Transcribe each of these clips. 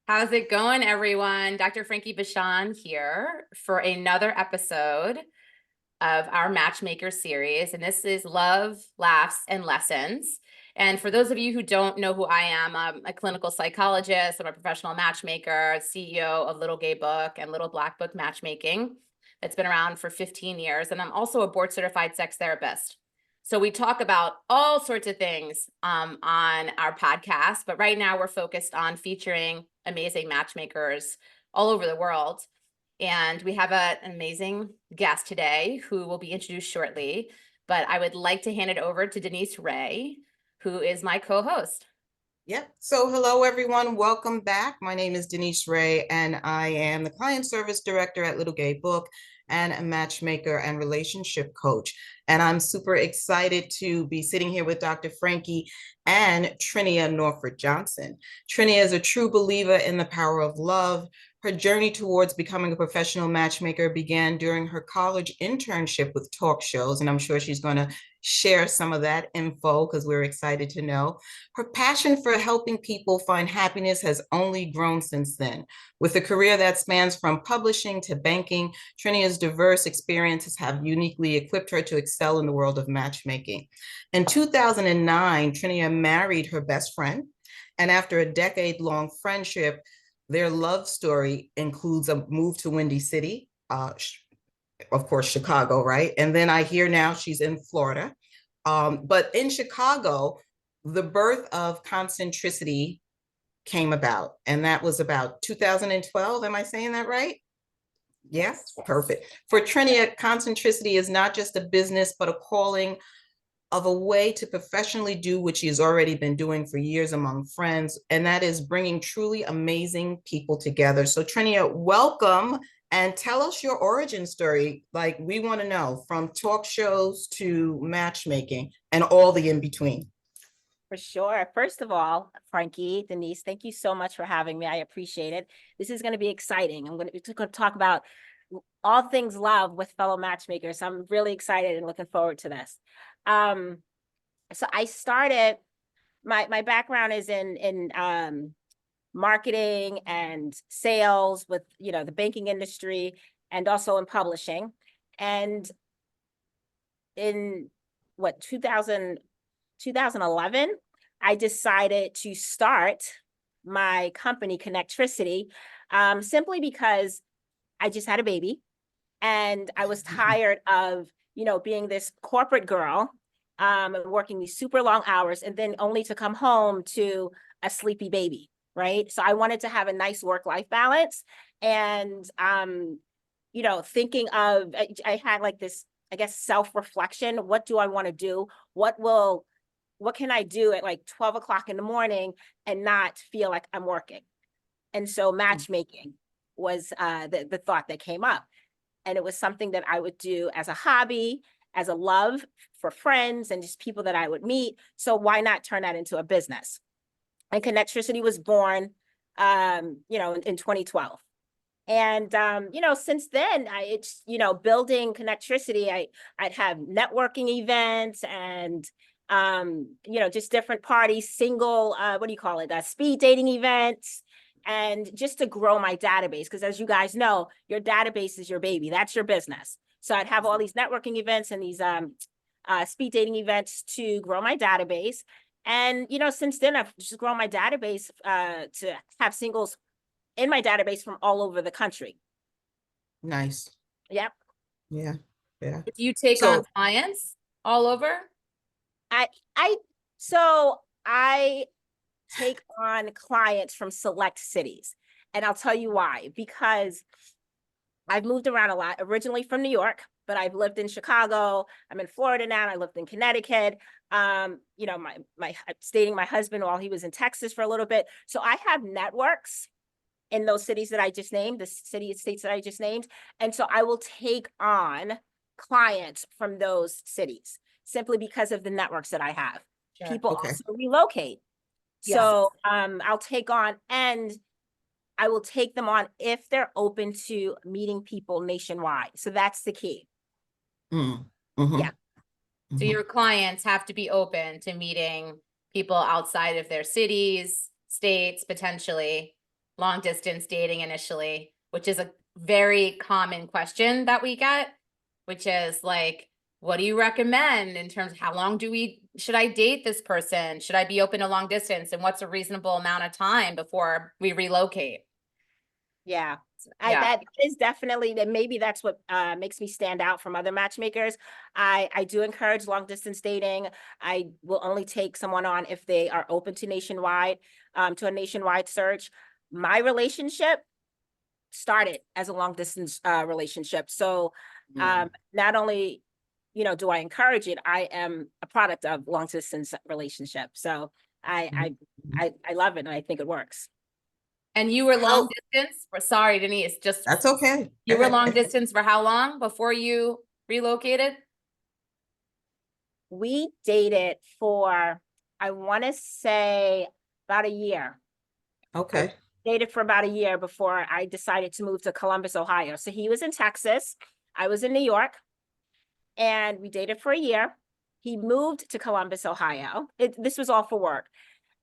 How's it going, everyone? Dr. Frankie Bashan here for another episode of our Matchmaker series. And this is Love, Laughs, and Lessons. And for those of you who don't know who I am, I'm a clinical psychologist. I'm a professional matchmaker, CEO of Little Gay Book and Little Black Book Matchmaking. That's been around for 15 years. And I'm also a board certified sex therapist. So we talk about all sorts of things on our podcast, but right now we're focused on featuring amazing matchmakers all over the world. And we have an amazing guest today who will be introduced shortly, but I would like to hand it over to Denise Ray, who is my co-host. Yep. So hello, everyone. Welcome back. My name is Denise Ray, and I am the client service director at Little Gay Book and a matchmaker and relationship coach. And I'm super excited to be sitting here with Dr. Frankie and Trenia Norford-Johnson. Trenia is a true believer in the power of love. Her journey towards becoming a professional matchmaker began during her college internship with talk shows, and I'm sure she's going to share some of that info because we're excited to know. Her passion for helping people find happiness has only grown since then. With a career that spans from publishing to banking, Trinia's diverse experiences have uniquely equipped her to excel in the world of matchmaking. In 2009, Trenia married her best friend, and after a decade-long friendship, their love story includes a move to Windy City, of course, Chicago, right? And then I hear now she's in Florida. But in Chicago, the birth of Connectricity came about, and that was about 2012. Am I saying that right? Yes, perfect. For Trenia, Connectricity is not just a business, but a calling of a way to professionally do what she's already been doing for years among friends, and that is bringing truly amazing people together. So Trenia, welcome, and tell us your origin story. Like, we want to know, from talk shows to matchmaking and all the in between. For sure. First of all, Frankie, Denise, thank you so much for having me. I appreciate it. This is going to be exciting. I'm going to talk about all things love with fellow matchmakers. So I'm really excited and looking forward to this. So I started, my background is in marketing and sales with, the banking industry and also in publishing. And in 2011, I decided to start my company, Connectricity, simply because I just had a baby and I was tired of, being this corporate girl, working these super long hours and then only to come home to a sleepy baby, right? So I wanted to have a nice work-life balance. And, thinking of, I had like this, I guess, self-reflection. What do I want to do? What can I do at like 12 o'clock in the morning and not feel like I'm working? And so matchmaking was the thought that came up. And it was something that I would do as a hobby, as a love for friends and just people that I would meet. So why not turn that into a business? And Connectricity was born, in 2012. And, since then, it's, building Connectricity, I'd have networking events and, just different parties, single, speed dating events, and just to grow my database. Because as you guys know, your database is your baby. That's your business. So I'd have all these networking events and these speed dating events to grow my database. And, since then, I've just grown my database to have singles in my database from all over the country. Nice. Yep. Yeah. Do you take on clients all over? I take on clients from select cities. And I'll tell you why. Because I've moved around a lot, originally from New York, but I've lived in Chicago. I'm in Florida now. And I lived in Connecticut. I'm dating my husband while he was in Texas for a little bit. So I have networks in those cities that I just named, the states that I just named. And so I will take on clients from those cities simply because of the networks that I have. Sure. People also relocate. Yes. So I'll take on, and I will take them on if they're open to meeting people nationwide. So that's the key. Mm-hmm. Yeah. So your clients have to be open to meeting people outside of their cities, states, potentially. long distance dating initially, which is a very common question that we get, which is like, what do you recommend in terms of how long should I date this person? Should I be open to long distance? And what's a reasonable amount of time before we relocate? Yeah. Yeah. That is definitely that. Maybe that's what makes me stand out from other matchmakers. I do encourage long distance dating. I will only take someone on if they are open to to a nationwide search. My relationship started as a long distance relationship. So not only, do I encourage it, I am a product of long distance relationship. So I love it, and I think it works. And you were long distance? Sorry, Denise, That's okay. You were long distance for how long before you relocated? We dated for, I want to say, about a year. Okay. Dated for about a year before I decided to move to Columbus, Ohio. So he was in Texas, I was in New York, and we dated for a year. He moved to Columbus, Ohio. This was all for work.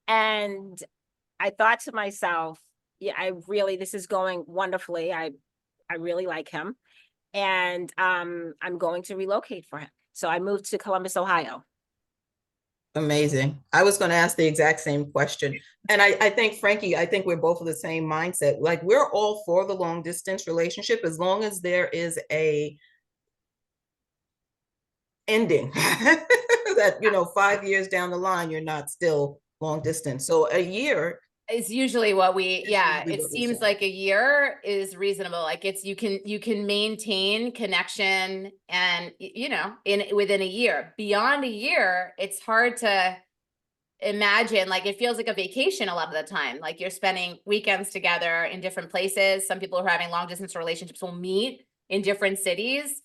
And I thought to myself, yeah, this is going wonderfully. I really like him. And I'm going to relocate for him. So I moved to Columbus, Ohio. Amazing. I was going to ask the exact same question. And I think, Frankie, I think we're both of the same mindset. Like, we're all for the long distance relationship as long as there is a ending that, 5 years down the line, you're not still long distance. So a year is usually what usually it what we seems say. like a year is reasonable. Like you can maintain connection and within a year. Beyond a year, it's hard to imagine. Like, it feels like a vacation a lot of the time. Like, you're spending weekends together in different places. Some people who are having long distance relationships will meet in different cities,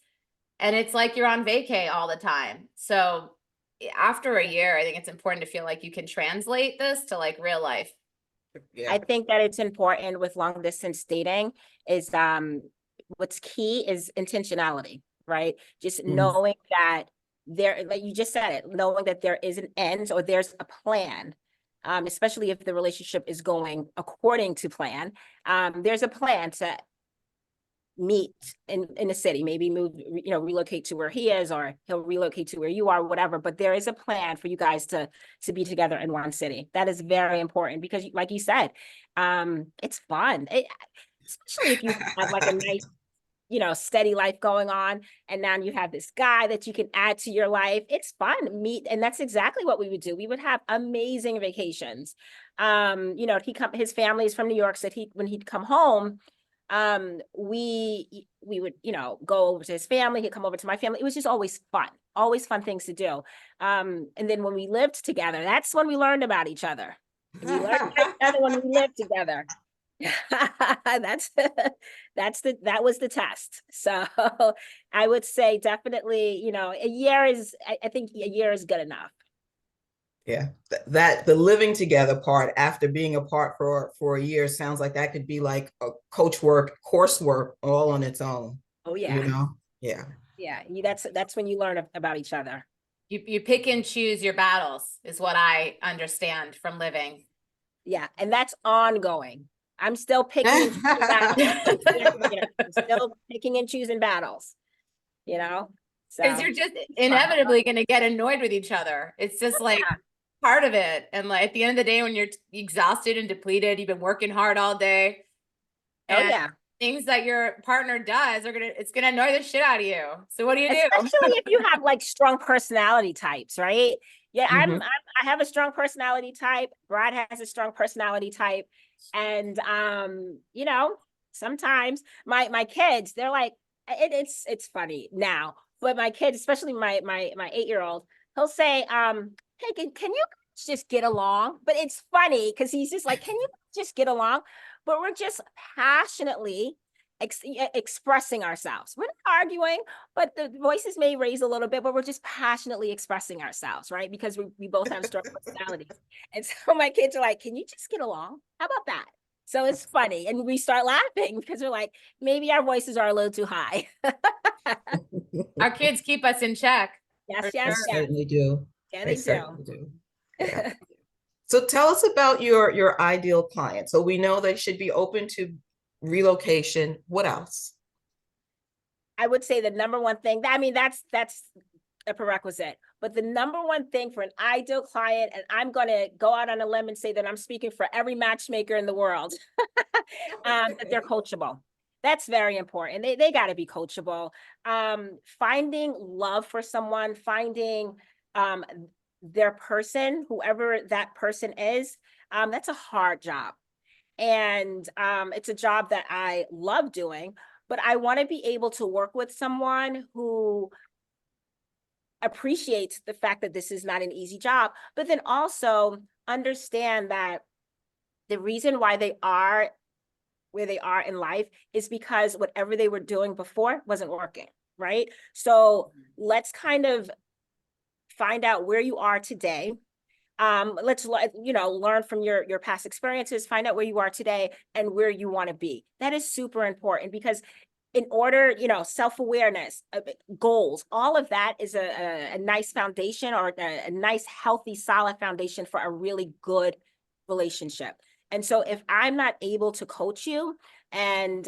and it's like you're on vacay all the time. So after a year, I think it's important to feel like you can translate this to like real life. Yeah. I think that it's important with long distance dating is what's key is intentionality, right? Just knowing that there, like you just said it, knowing that there is an end or there's a plan, especially if the relationship is going according to plan. There's a plan to meet in a city, maybe move, relocate to where he is, or he'll relocate to where you are, whatever. But there is a plan for you guys to be together in one city. That is very important because, like you said, it's fun. Especially if you have like a nice, steady life going on, and now you have this guy that you can add to your life. It's fun to meet, and that's exactly what we would do. We would have amazing vacations. His family is from New York, so when he'd come home, we would, go over to his family, he'd come over to my family. It was just always fun things to do. And then when we lived together, that's when we learned about each other. We learned about each other when we lived together. That was the test. So I would say definitely, a year is, I think a year is good enough. Yeah, that the living together part after being apart for a year sounds like that could be like a coursework all on its own. Oh yeah. Yeah. Yeah, that's when you learn about each other. You pick and choose your battles is what I understand from living. Yeah, and that's ongoing. I'm still picking and choosing battles. I'm still picking and choosing battles. So because you're just inevitably going to get annoyed with each other. It's just like part of it. And like at the end of the day, when you're exhausted and depleted, you've been working hard all day. And things that your partner does it's gonna annoy the shit out of you. So what do you do? Especially if you have like strong personality types, right? Yeah, I have a strong personality type. Brad has a strong personality type. And sometimes my kids, they're like, it's funny now, but my kids, especially my 8-year-old, he'll say, hey, can you just get along? But it's funny because he's just like, can you just get along? But we're just passionately expressing ourselves. We're not arguing, but the voices may raise a little bit, but we're just passionately expressing ourselves, right? Because we both have strong personalities. And so my kids are like, can you just get along? How about that? So it's funny. And we start laughing because we're like, maybe our voices are a little too high. Our kids keep us in check. Yes, yes. They certainly do. Yeah, they certainly do. Yeah. So tell us about your ideal client. So we know they should be open to relocation. What else? I would say the number one thing, I mean, that's a prerequisite, but the number one thing for an ideal client, and I'm going to go out on a limb and say that I'm speaking for every matchmaker in the world, that they're coachable. That's very important. They got to be coachable. Finding love for someone, finding their person, whoever that person is, that's a hard job. And it's a job that I love doing, but I want to be able to work with someone who appreciates the fact that this is not an easy job, but then also understand that the reason why they are where they are in life is because whatever they were doing before wasn't working, right? So let's kind of find out where you are today. Let's learn from your past experiences, find out where you are today and where you want to be. That is super important because in order, self-awareness, goals, all of that is a nice foundation, or a nice, healthy, solid foundation for a really good relationship. And so if I'm not able to coach you and,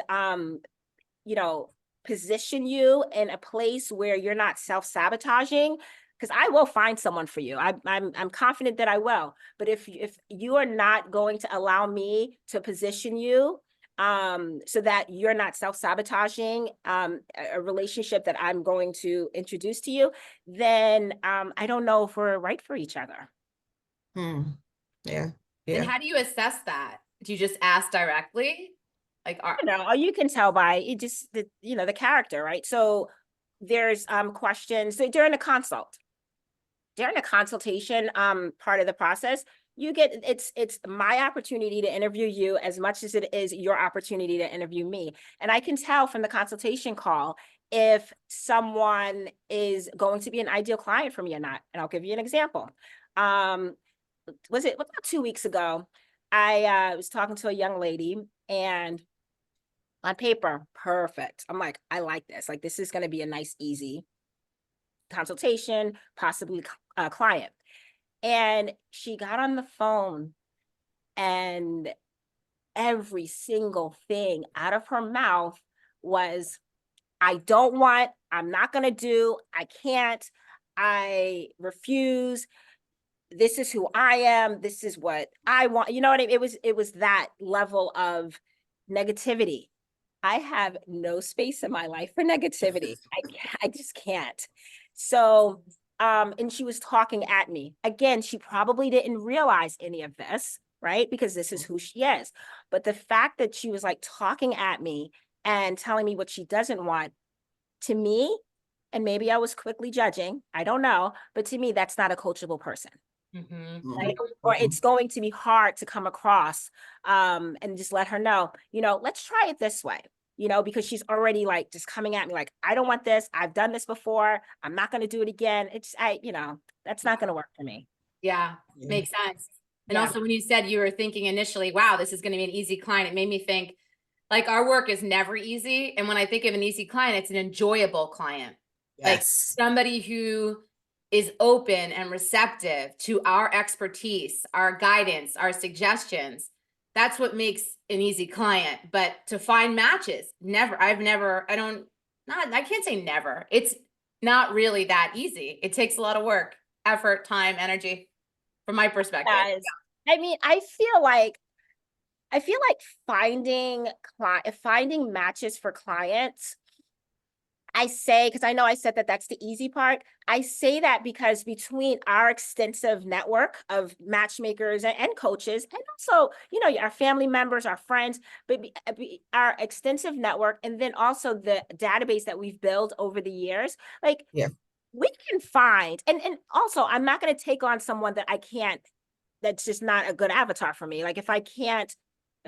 position you in a place where you're not self-sabotaging, because I will find someone for you. I'm confident that I will. But if you are not going to allow me to position you so that you're not self-sabotaging a relationship that I'm going to introduce to you, then I don't know if we're right for each other. Yeah. And Yeah. how do you assess that? Do you just ask directly? Like, You can tell by it just the character, right? So there's questions. So during the consultation part of the process, you get it's my opportunity to interview you as much as it is your opportunity to interview me. And I can tell from the consultation call if someone is going to be an ideal client for me or not. And I'll give you an example. Was about 2 weeks ago, I was talking to a young lady, and on paper, perfect. I'm like, I like this. Like, this is going to be a nice, easy consultation, possibly a client. And she got on the phone, and every single thing out of her mouth was, I don't want, I'm not going to do, I can't, I refuse. This is who I am. This is what I want. You know what I mean? It was that level of negativity. I have no space in my life for negativity. I just can't. So, and she was talking at me. Again, she probably didn't realize any of this, right? Because this is who she is. But the fact that she was like talking at me and telling me what she doesn't want, to me, and maybe I was quickly judging, I don't know, but to me, that's not a coachable person. Right? Or it's going to be hard to come across and just let her know, let's try it this way, because she's already like just coming at me like, I don't want this. I've done this before. I'm not going to do it again. That's not going to work for me. Yeah, makes sense. And Yeah. also when you said you were thinking initially, wow, this is going to be an easy client, it made me think like our work is never easy. And when I think of an easy client, it's an enjoyable client. Like Yes. somebody who is open and receptive to our expertise, our guidance, our suggestions. That's what makes an easy client. But to find matches, I can't say never. It's not really that easy. It takes a lot of work, effort, time, energy, from my perspective. Guys, I mean, I feel like finding matches for clients, I say, because I know I said that that's the easy part. I say that because between our extensive network of matchmakers and coaches, and also, our family members, our friends, but our extensive network, and then also the database that we've built over the years, like, Yeah. we can find, and also, I'm not going to take on someone that I can't, that's just not a good avatar for me. Like, if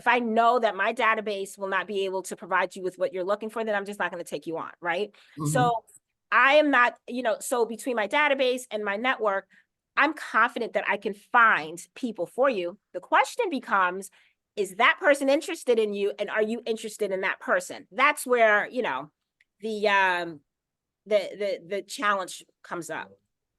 I know that my database will not be able to provide you with what you're looking for, then I'm just not going to take you on, right? So I am not, so between my database and my network, I'm confident that I can find people for you. The question becomes, is that person interested in you, and are you interested in that person? That's where, the challenge comes up.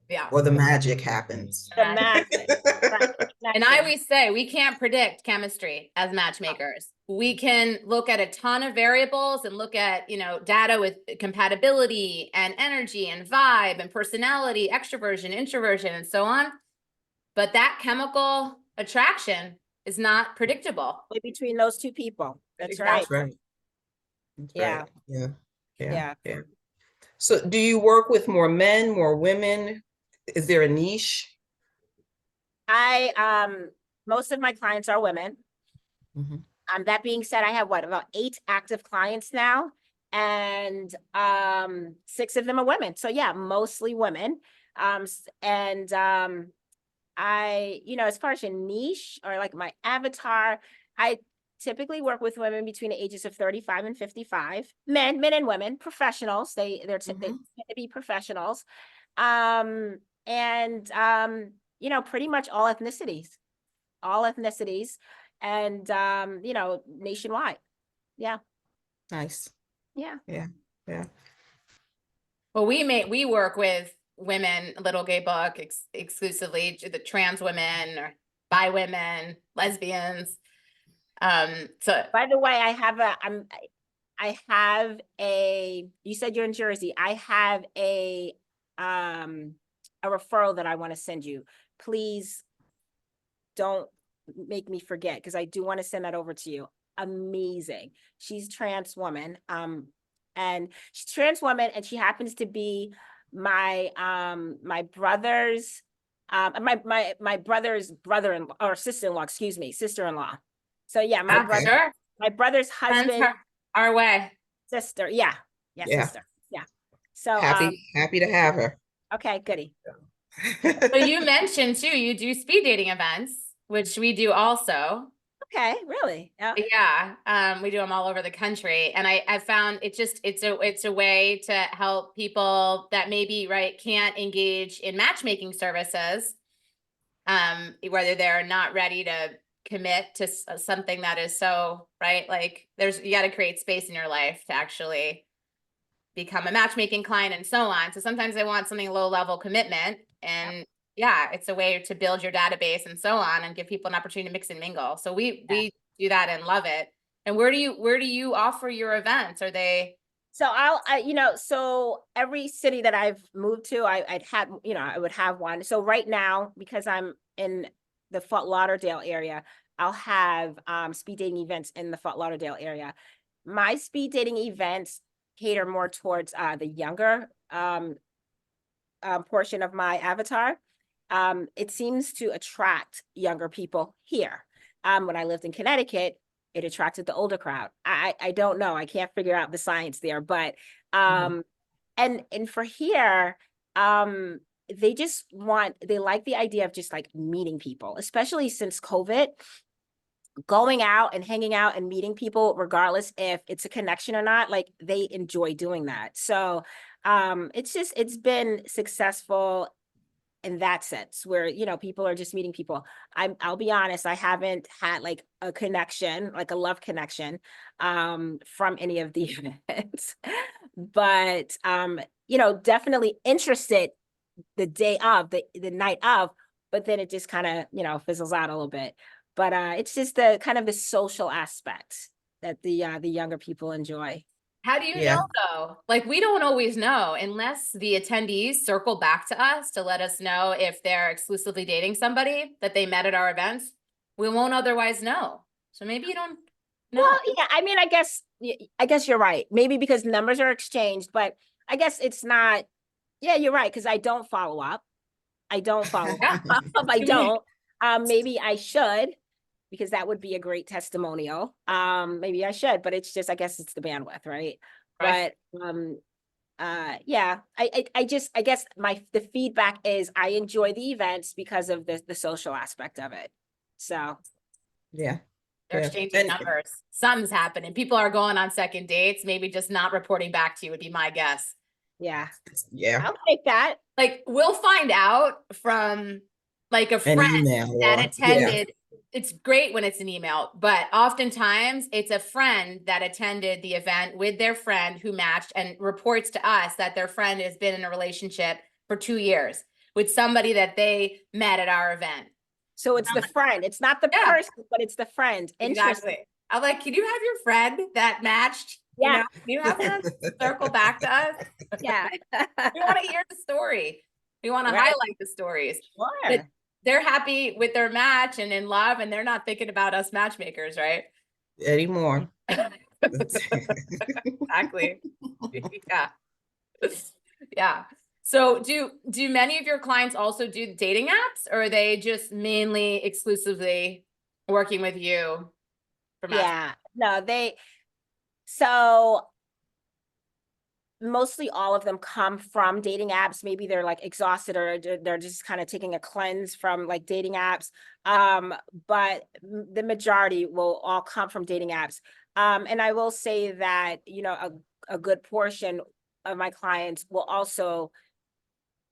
Yeah. or the magic happens. The magic. Right. And I always say we can't predict chemistry as matchmakers. We can look at a ton of variables and look at, you know, data with compatibility and energy and vibe and personality, extroversion, introversion, and so on. But that chemical attraction is not predictable. Between those two people. That's right. That's right. That's Yeah. right. Yeah. Yeah. Yeah. Yeah. So do you work with more men, more women? Is there a niche? Most of my clients are women. Mhm. That being said, I have about 8 active clients now, and 6 of them are women. So yeah, mostly women. As far as a niche or like my avatar, I typically work with women between the ages of 35 and 55. Men and women, professionals. They tend to be professionals. Pretty much all ethnicities. And nationwide. Yeah. Nice. Yeah. Yeah. Yeah. Well, we work with women, Little Gay Book exclusively, the trans women or bi women, lesbians. So By the way, you said you're in Jersey. I have a referral that I want to send you. Please don't make me forget, because I do want to send that over to you. Amazing. She's trans woman. And she's trans woman, and she happens to be my brother's my brother's brother-in-law or sister-in-law, sister-in-law. So yeah, sure. my brother's husband, our way. sister. Yeah. Yeah. Sister. Yeah. So Happy to have her. okay, goody. So you mentioned too, you do speed dating events, which we do also. Okay, really? Yeah. We do them all over the country. And I found it's a way to help people that maybe, right, can't engage in matchmaking services, whether they're not ready to commit to something that is so, right, like you got to create space in your life to actually become a matchmaking client and so on. So sometimes they want something low level commitment, and yeah, it's a way to build your database and so on and give people an opportunity to mix and mingle. So we do that and love it. And where do you offer your events? Are they? So so every city that I've moved to, I would have one. So right now, because I'm in the Fort Lauderdale area, I'll have speed dating events in the Fort Lauderdale area. My speed dating events cater more towards the younger portion of my avatar. It seems to attract younger people here. When I lived in Connecticut, it attracted the older crowd. I don't know. I can't figure out the science there, but and for here, they like the idea of just like meeting people, especially since COVID. Going out and hanging out and meeting people, regardless if it's a connection or not, like they enjoy doing that. So it's been successful in that sense, where people are just meeting people. I'll be honest, I haven't had like a connection, like a love connection from any of the events. But definitely interested the day of, the night of, but then it just kind of fizzles out a little bit. But it's just the kind of the social aspect that the younger people enjoy. How do you know though? Like, we don't always know unless the attendees circle back to us to let us know if they're exclusively dating somebody that they met at our events. We won't otherwise know. So maybe you don't know. Well, yeah, I mean, I guess you're right. Maybe because numbers are exchanged, but I guess it's not. Yeah, you're right, because I don't follow up. I don't. Maybe I should, because that would be a great testimonial. Maybe I should, but it's just, I guess it's the bandwidth, right? Right. But yeah, I guess the feedback is I enjoy the events because of the social aspect of it. So yeah. They're exchanging numbers. Something's happening. People are going on second dates, maybe just not reporting back to you would be my guess. Yeah. I'll take that. Like, we'll find out from like a friend that attended. It's great when it's an email, but oftentimes it's a friend that attended the event with their friend who matched and reports to us that their friend has been in a relationship for 2 years. with somebody that they met at our event. So it's the friend. It's not the Yeah. person, but it's the friend. Interesting. Exactly. I'm like, can you have your friend that matched? You Yeah. know, can you have them circle back to us? Yeah. We want to hear the story. We want to Right. highlight the stories. That Sure. they're happy with their match and in love, and they're not thinking about us matchmakers, right? Anymore. Exactly. Yeah. Yeah. So do many of your clients also do dating apps, or are they just mainly exclusively working with you for match? Yeah. No, so mostly all of them come from dating apps. Maybe they're like exhausted or they're just kind of taking a cleanse from like dating apps. But the majority will all come from dating apps. And I will say that, you know, a good portion of my clients will also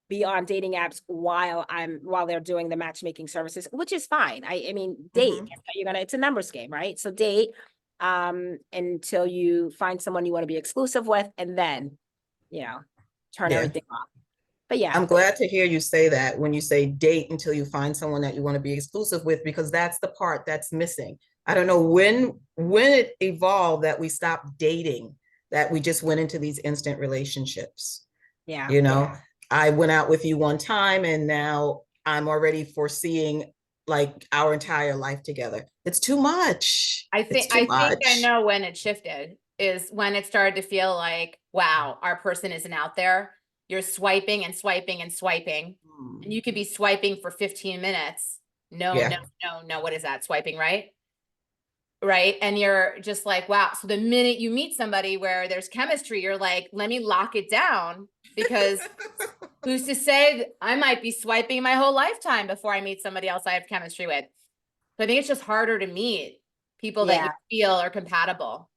be on dating apps while they're doing the matchmaking services, which is fine. I mean, date, it's a numbers game, right? So date until you find someone you want to be exclusive with, and then, you know, turn Yeah. everything off. But yeah. I'm glad to hear you say that when you say date until you find someone that you want to be exclusive with, because that's the part that's missing. I don't know when it evolved that we stopped dating, that we just went into these instant relationships. Yeah. You know, I went out with you one time and now I'm already foreseeing like our entire life together. It's too much. I think I know when it shifted is when it started to feel like, wow, our person isn't out there. You're swiping and swiping and swiping, and you could be swiping for 15 minutes. No, what is that? Swiping, right? Right. And you're just like, wow. So the minute you meet somebody where there's chemistry, you're like, let me lock it down, because who's to say that I might be swiping my whole lifetime before I meet somebody else I have chemistry with. So I think it's just harder to meet people that you feel are compatible.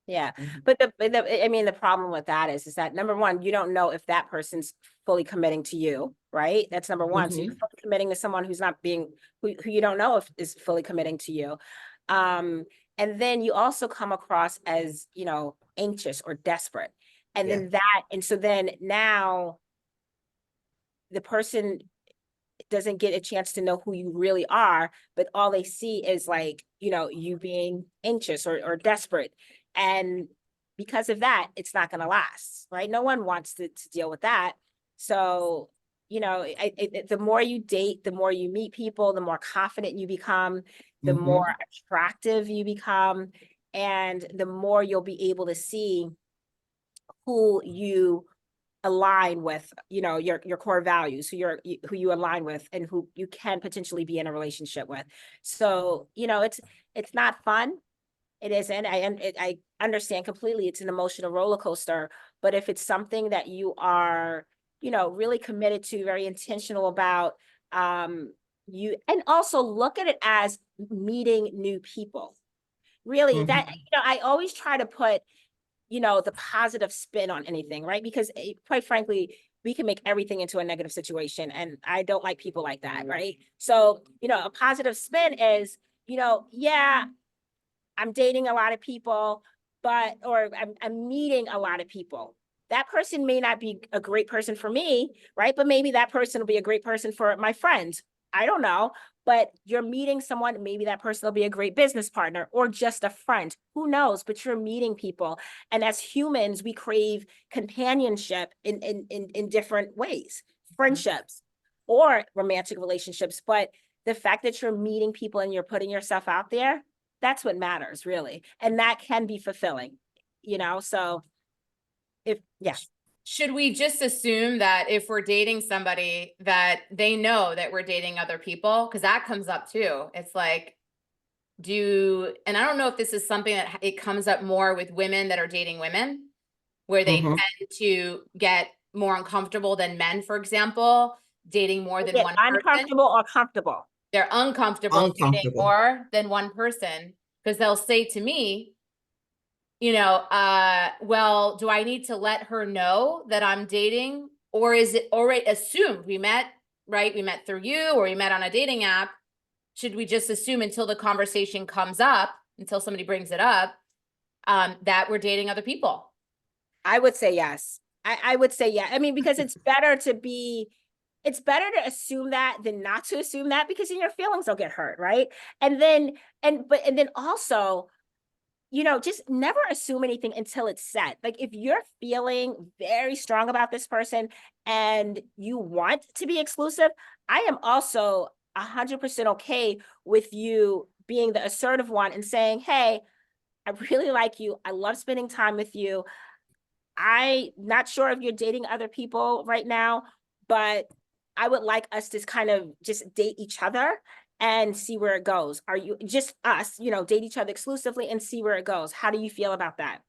Yeah. But I mean, the problem with that is that number one, you don't know if that person's fully committing to you, right? That's number one. So you're fully committing to someone who's not being, who you don't know if is fully committing to you. And then you also come across as, you know, anxious or desperate. And then so then now the person doesn't get a chance to know who you really are, but all they see is like, you know, you being anxious or desperate. And because of that, it's not going to last, right? No one wants to deal with that. So, you know, the more you date, the more you meet people, the more confident you become, the more attractive you become, and the more you'll be able to see who you align with, you know, your core values, who you align with, and who you can potentially be in a relationship with. So, you know, it's not fun. It isn't. I understand completely. It's an emotional roller coaster. But if it's something that you are, you know, really committed to, very intentional about, you, and also look at it as meeting new people. Really, that, you know, I always try to put, you know, the positive spin on anything, right? Because quite frankly, we can make everything into a negative situation. And I don't like people like that, right? So, you know, a positive spin is, you know, yeah, I'm dating a lot of people, or I'm meeting a lot of people. That person may not be a great person for me, right? But maybe that person will be a great person for my friends. I don't know, but you're meeting someone, maybe that person will be a great business partner or just a friend. Who knows? But you're meeting people. And as humans, we crave companionship in different ways, friendships or romantic relationships. But the fact that you're meeting people and you're putting yourself out there, that's what matters, really. And that can be fulfilling, you know? So should we just assume that if we're dating somebody that they know that we're dating other people? Because that comes up too. It's like, and I don't know if this is something that it comes up more with women that are dating women, where they tend to get more uncomfortable than men, for example, dating more than one person. Uncomfortable or comfortable? They're uncomfortable dating more than one person, because they'll say to me, you know, well, do I need to let her know that I'm dating, or is it already assumed we met, right? We met through you, or we met on a dating app. Should we just assume until the conversation comes up, until somebody brings it up, that we're dating other people? I would say yes. I would say yeah. I mean, because it's better to be it's better to assume that than not to assume that, because then your feelings will get hurt, right? And then also, just never assume anything until it's said. Like, if you're feeling very strong about this person and you want to be exclusive, I am also 100% okay with you being the assertive one and saying, hey, I really like you. I love spending time with you. I'm not sure if you're dating other people right now, but I would like us to kind of just date each other and see where it goes. Are you just us, date each other exclusively and see where it goes? How do you feel about that?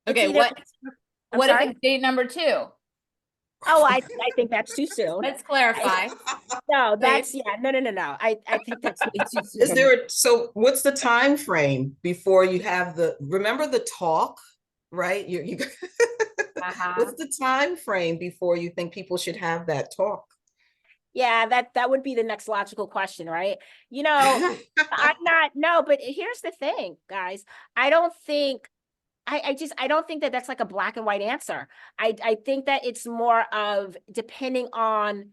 Okay, what if it's date number 2? Oh, I think that's too soon. Let's clarify. No, that's no. I think that's way too soon. So what's the time frame before you have remember the talk, right? What's the time frame before you think people should have that talk? Yeah, that would be the next logical question, right? I'm not, no, but here's the thing, guys. I don't think that that's like a black and white answer. I think that it's more of depending on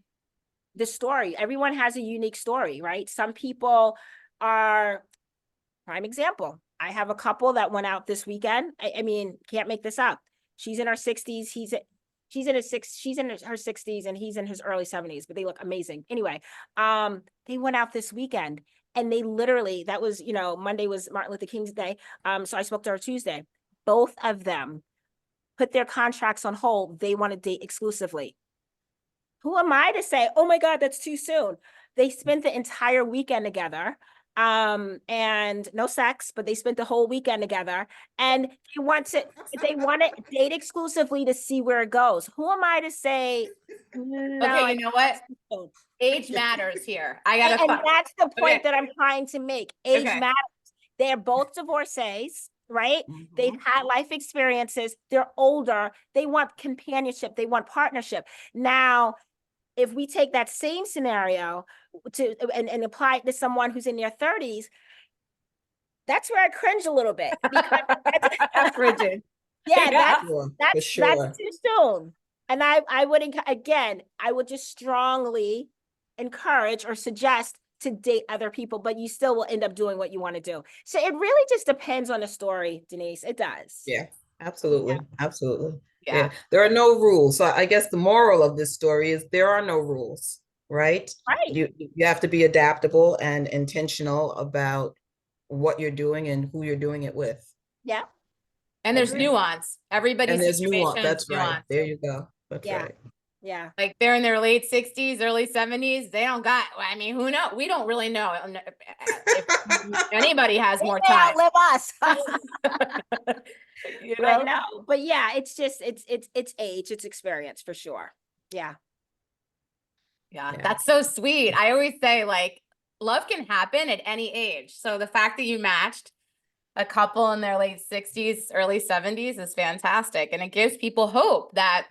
the story. Everyone has a unique story, right? Some people are, prime example. I have a couple that went out this weekend. I mean, can't make this up. She's in her 60s. She's in her 60s and he's in his early 70s, but they look amazing. Anyway, they went out this weekend and they literally, that was, Monday was Martin Luther King's Day. So I spoke to her Tuesday. Both of them put their contracts on hold. They want to date exclusively. Who am I to say, oh my God, that's too soon? They spent the entire weekend together, and no sex, but they spent the whole weekend together, and they want to date exclusively to see where it goes. Who am I to say? No, okay, you know what? Age matters here. I gotta, and that's the point that I'm trying to make. Age matters. They're both divorcees, right? They've had life experiences. They're older. They want companionship. They want partnership. Now, if we take that same scenario and apply it to someone who's in their 30s, that's where I cringe a little bit. That's frigid. Yeah, that's too soon. And I would just strongly encourage or suggest to date other people, but you still will end up doing what you want to do. So it really just depends on the story, Denise. It does. Yeah, absolutely. Yeah. Absolutely. Yeah. There are no rules. So I guess the moral of this story is there are no rules, right? Right. You have to be adaptable and intentional about what you're doing and who you're doing it with. Yeah. And there's nuance. Everybody's and there's nuance. That's nuance. Right. There you go. That's right. Yeah. Like they're in their late 60s, early 70s. They don't got, I mean, who knows? We don't really know if anybody has more time. Outlive us. But no, but yeah, it's just, it's age, it's experience for sure. Yeah. Yeah. That's so sweet. I always say, like, love can happen at any age. So the fact that you matched a couple in their late 60s, early 70s is fantastic. And it gives people hope that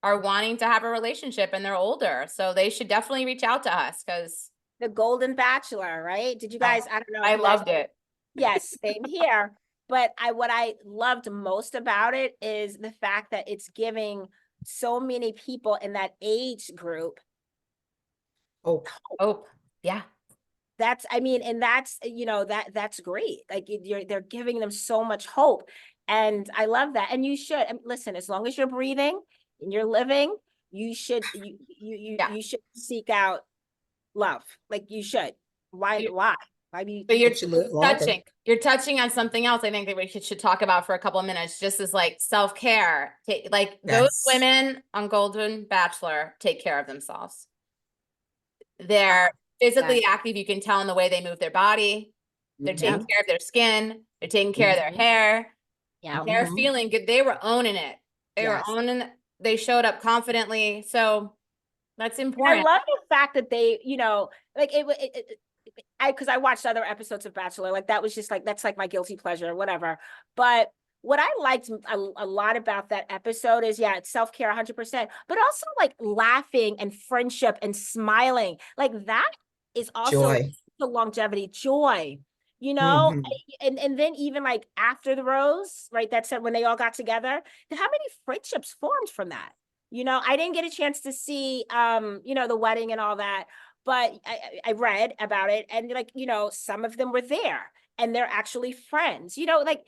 are wanting to have a relationship and they're older. So they should definitely reach out to us, because the Golden Bachelor, right? Did you guys, I don't know. I loved it. Yes, same here. But what I loved most about it is the fact that it's giving so many people in that age group hope. Yeah. That's, I mean, and that's, that's great. Like they're giving them so much hope. And I love that. And you should, listen, as long as you're breathing and you're living, you should, you should seek out love. Like you should. Why? But you're touching on something else I think that we should talk about for a couple of minutes, just as like self-care. Like those women on Golden Bachelor take care of themselves. They're physically active. You can tell in the way they move their body. They're taking care of their skin. They're taking care of their hair. Yeah. They're feeling good. They were owning it. They showed up confidently. So that's important. I love the fact that they, like because I watched other episodes of Bachelor, like that was just like, that's like my guilty pleasure or whatever. But what I liked a lot about that episode is, it's self-care 100%, but also like laughing and friendship and smiling. Like that is also the longevity, joy, and then even like after the rose, right? That's when they all got together. How many friendships formed from that? You know, I didn't get a chance to see, you know, the wedding and all that, but I read about it, and like, you know, some of them were there and they're actually friends, you know, like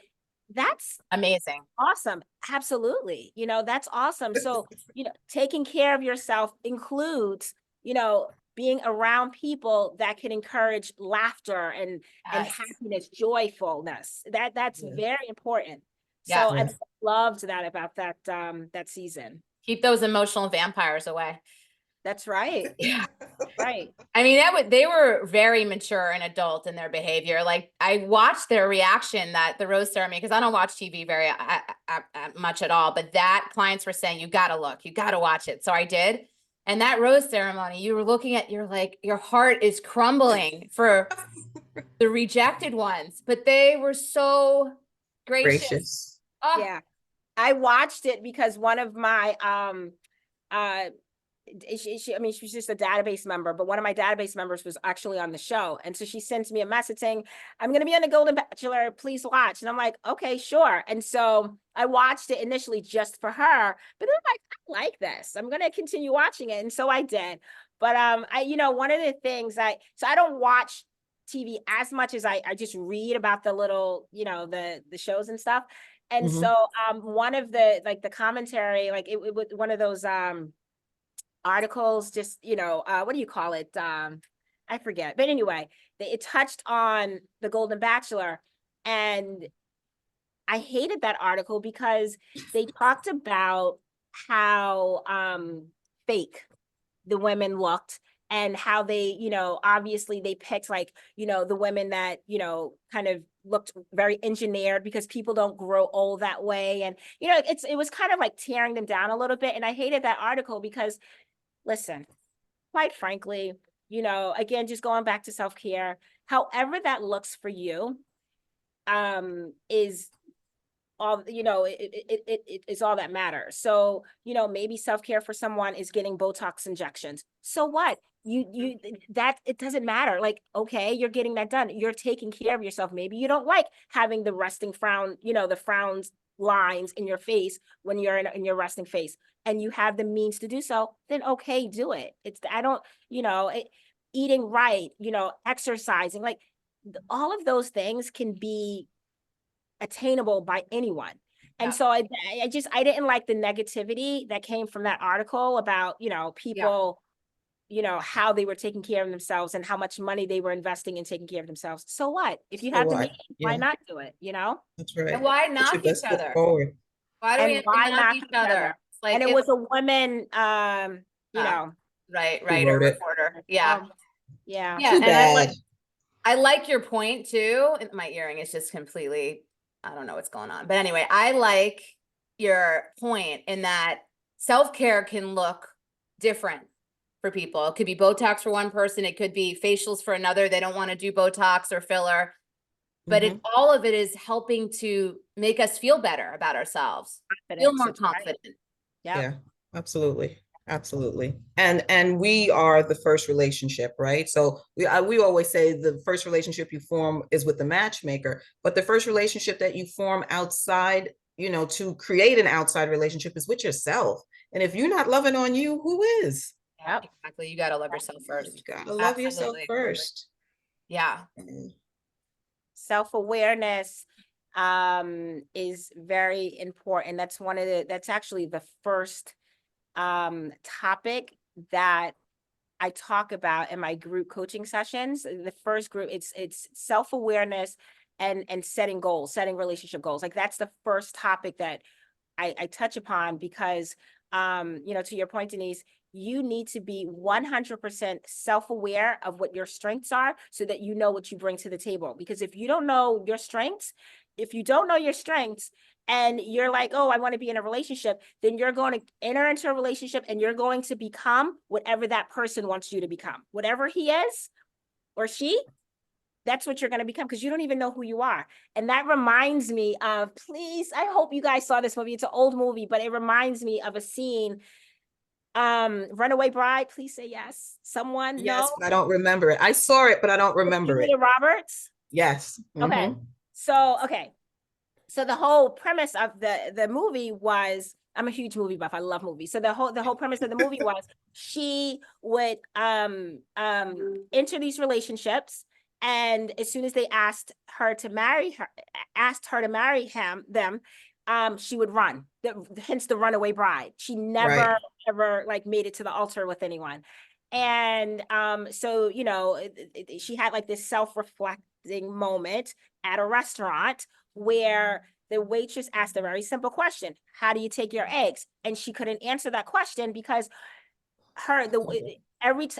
that's Amazing. awesome. Absolutely. You know, that's awesome. So, you know, taking care of yourself includes, you know, being around people that can encourage laughter and Yes. happiness, joyfulness. That's Yes. very important. Yeah. So I Yes. loved that about that season. Keep those emotional vampires away. That's right. Yeah. Right. I mean, they were very mature and adult in their behavior. Like I watched their reaction that the rose ceremony, because I don't watch TV very much at all, but that clients were saying, you got to look, you got to watch it. So I did. And that rose ceremony, you were looking at, you're like, your heart is crumbling for the rejected ones, but they were so gracious. Gracious. Oh, Yeah. I watched it because one of my I mean, she's just a database member, but one of my database members was actually on the show. And so she sends me a message saying, I'm going to be on the Golden Bachelor, please watch. And I'm like, okay, sure. And so I watched it initially just for her, but then I'm like, I like this. I'm going to continue watching it. And so I did. But you know, one of the things so I don't watch TV as much as I just read about the little, you know, the shows and stuff. And Mhm. so one of the like the commentary, like it was one of those articles, just, you know, what do you call it? I forget. But anyway, it touched on the Golden Bachelor. And I hated that article because they talked about how fake the women looked and how they, you know, obviously they picked like, you know, the women that, you know, kind of looked very engineered because people don't grow old that way. And, you know, it was kind of like tearing them down a little bit. And I hated that article because listen, quite frankly, you know, again, just going back to self-care, however that looks for you, is all, you know, it is all that matters. So, you know, maybe self-care for someone is getting Botox injections. So what? You that it doesn't matter. Like, okay, you're getting that done. You're taking care of yourself. Maybe you don't like having the resting frown, you know, the frowns lines in your face when you're in your resting face and you have the means to do so, then okay, do it. I don't, you know, eating right, you know, exercising, like all of those things can be attainable by anyone. And yeah. so I didn't like the negativity that came from that article about, you know, people, you know, how they were taking care of themselves and how much money they were investing in taking care of themselves. So what? If you So have the what? means, why Yeah, not do it, you know? that's And right. why Put your knock each best foot other? forward. Why do we And have to why knock not each each other? other? It's like And it it's was a woman, you know, right, Who writer, wrote it? reporter. Yeah. yeah. Yeah. Too And bad. I like your point too. My earring is just completely, I don't know what's going on. But anyway, I like your point in that self-care can look different for people. It could be Botox for one person. It could be facials for another. They don't want to do Botox or filler, but Mhm. all of it is helping to make us feel better about ourselves, feel Confidence, more that's right. confident. Yeah. Yeah, absolutely. Absolutely. And we are the first relationship, right? So we always say the first relationship you form is with the matchmaker, but the first relationship that you form outside, you know, to create an outside relationship is with yourself. And if you're not loving on you, who is? Yep. Exactly. You got to love yourself You first. gotta love yourself Absolutely. first. Yeah. Self-awareness is very important. That's actually the first topic that I talk about in my group coaching sessions. The first group, it's self-awareness and setting goals, setting relationship goals. Like that's the first topic that I touch upon because you know, to your point, Denise, you need to be 100% self-aware of what your strengths are so that you know what you bring to the table. Because if you don't know your strengths, if you don't know your strengths and you're like, oh, I want to be in a relationship, then you're going to enter into a relationship and you're going to become whatever that person wants you to become. Whatever he is or she, that's what you're going to become because you don't even know who you are. And that reminds me of, please, I hope you guys saw this movie. It's an old movie, but it reminds me of a scene. Runaway Bride, please say yes. Someone, Yes, no? but I don't remember it. I saw it, but I don't remember it. Julia Roberts. Yes. Okay. Mhm. So the whole premise of the movie was I'm a huge movie buff. I love movies. So the whole premise of the movie was she would enter these relationships, and as soon as they asked her to marry them, she would run. Hence the runaway bride. She never Right. ever like made it to the altar with anyone. And so you know, she had like this self-reflecting moment at a restaurant where the waitress asked a very simple question: how do you take your eggs? And she couldn't answer that question because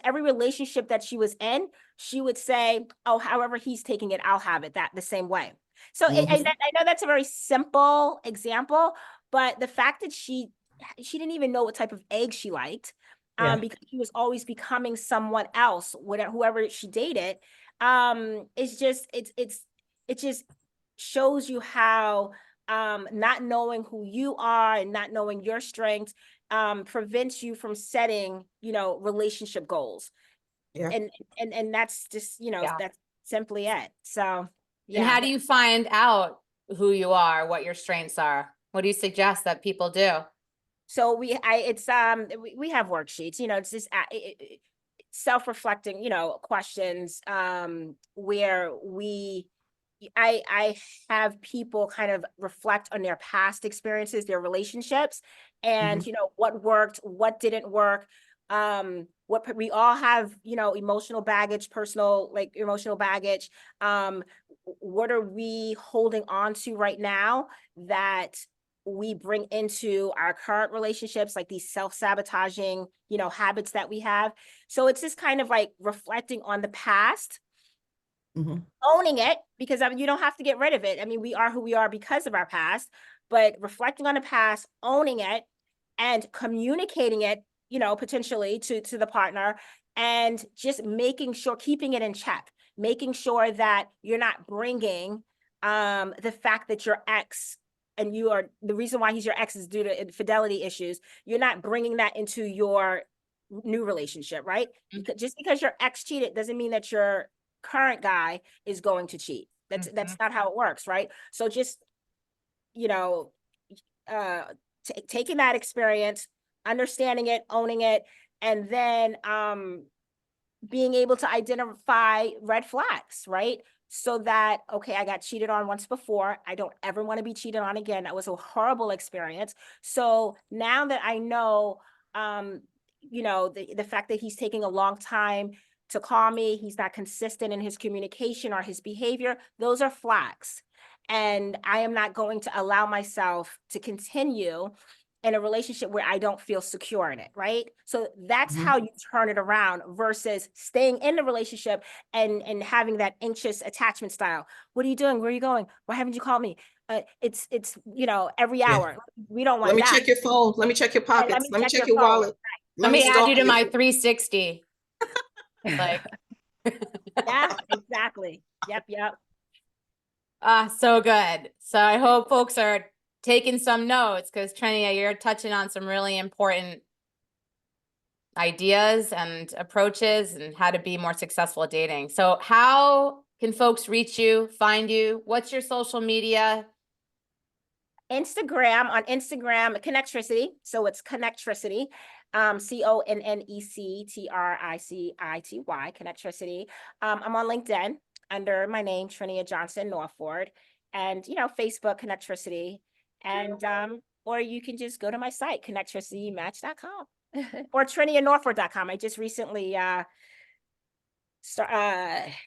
every relationship that she was in, she would say, oh, however he's taking it, I'll have it that the same way. So I know that's a very simple example, but the fact that she didn't even know what type of egg she liked, because she was always becoming someone else, whoever she dated, it's just it just shows you how not knowing who you are and not knowing your strengths prevents you from setting, you know, relationship goals. Yeah. And that's just, you know, Yeah. that's simply it. So And yeah. how do you find out who you are, what your strengths are? What do you suggest that people do? So we have worksheets, you know, it's just self-reflecting, you know, questions where I have people kind of reflect on their past experiences, their relationships, and you know, what worked, what didn't work. What we all have, you know, emotional baggage, personal like emotional baggage. What are we holding on to right now that we bring into our current relationships, like these self-sabotaging, you know, habits that we have. So it's just kind of like reflecting on the past, owning it, because I mean, you don't have to get rid of it. I mean, we are who we are because of our past, but reflecting on the past, owning it, and communicating it, you know, potentially to the partner, and just making sure, keeping it in check, making sure that you're not bringing the fact that your ex, and you are the reason why he's your ex is due to infidelity issues. You're not bringing that into your new relationship, right? Because just because your ex cheated doesn't mean that your current guy is going to cheat. That's not how it works, right? So just, you know, taking that experience, understanding it, owning it, and then being able to identify red flags, right? So that, okay, I got cheated on once before. I don't ever want to be cheated on again. That was a horrible experience. So now that I know, you know, the fact that he's taking a long time to call me, he's not consistent in his communication or his behavior, those are flags. And I am not going to allow myself to continue in a relationship where I don't feel secure in it, right? So that's how you turn it around versus staying in the relationship and having that anxious attachment style. What are you doing? Where are you going? Why haven't you called me? It's you know, every hour. We don't Let want me that. check your phone. Let me check your Let pockets. me Let me check check your your phone. wallet. Let me add stalk you to you. my 360. Like, Yeah, exactly. Yep. so good. So I hope folks are taking some notes, because Trenia, you're touching on some really important ideas and approaches and how to be more successful at dating. So how can folks reach you, find you? What's your social media? On Instagram, Connectricity. So it's Connectricity, Connectricity, Connectricity. I'm on LinkedIn under my name, Trenia Johnson-Norford, and you know, Facebook, Connectricity, and or you can just go to my site, connectricitymatch.com or TreniaNorford.com. I just recently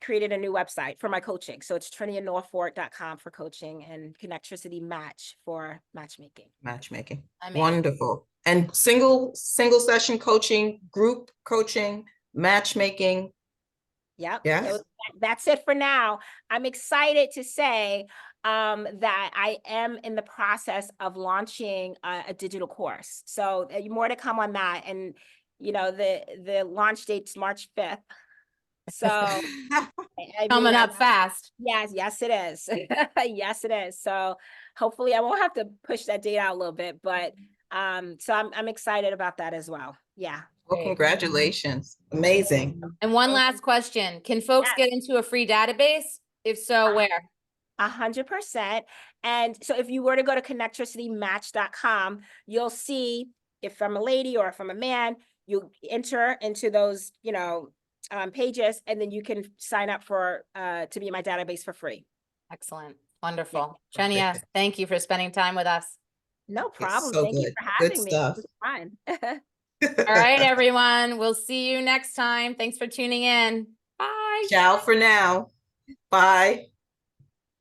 created a new website for my coaching. So it's TreniaNorford.com for coaching and Connectricity Match for matchmaking. Matchmaking. Amazing. Wonderful. And single session coaching, group coaching, matchmaking. Yep. Yes. That's it for now. I'm excited to say that I am in the process of launching a digital course. So more to come on that. And, you know, the launch date's March 5th. So Coming up fast. Yes, it is. Yes, it is. So hopefully I won't have to push that date out a little bit, but so I'm excited about that as well. Yeah. Well, congratulations. Amazing. And one last question. Can folks get into a free database? If so, where? 100%. And so if you were to go to connectricitymatch.com, you'll see if I'm a lady or if I'm a man, you enter into those, pages, and then you can sign up for to be in my database for free. Excellent. Wonderful. Yeah. Trenia, thank you for spending time with us. No problem. so Thank you good. for Good having me. stuff. It was fun. All right, everyone. We'll see you next time. Thanks for tuning in. Bye. Ciao for now. Bye.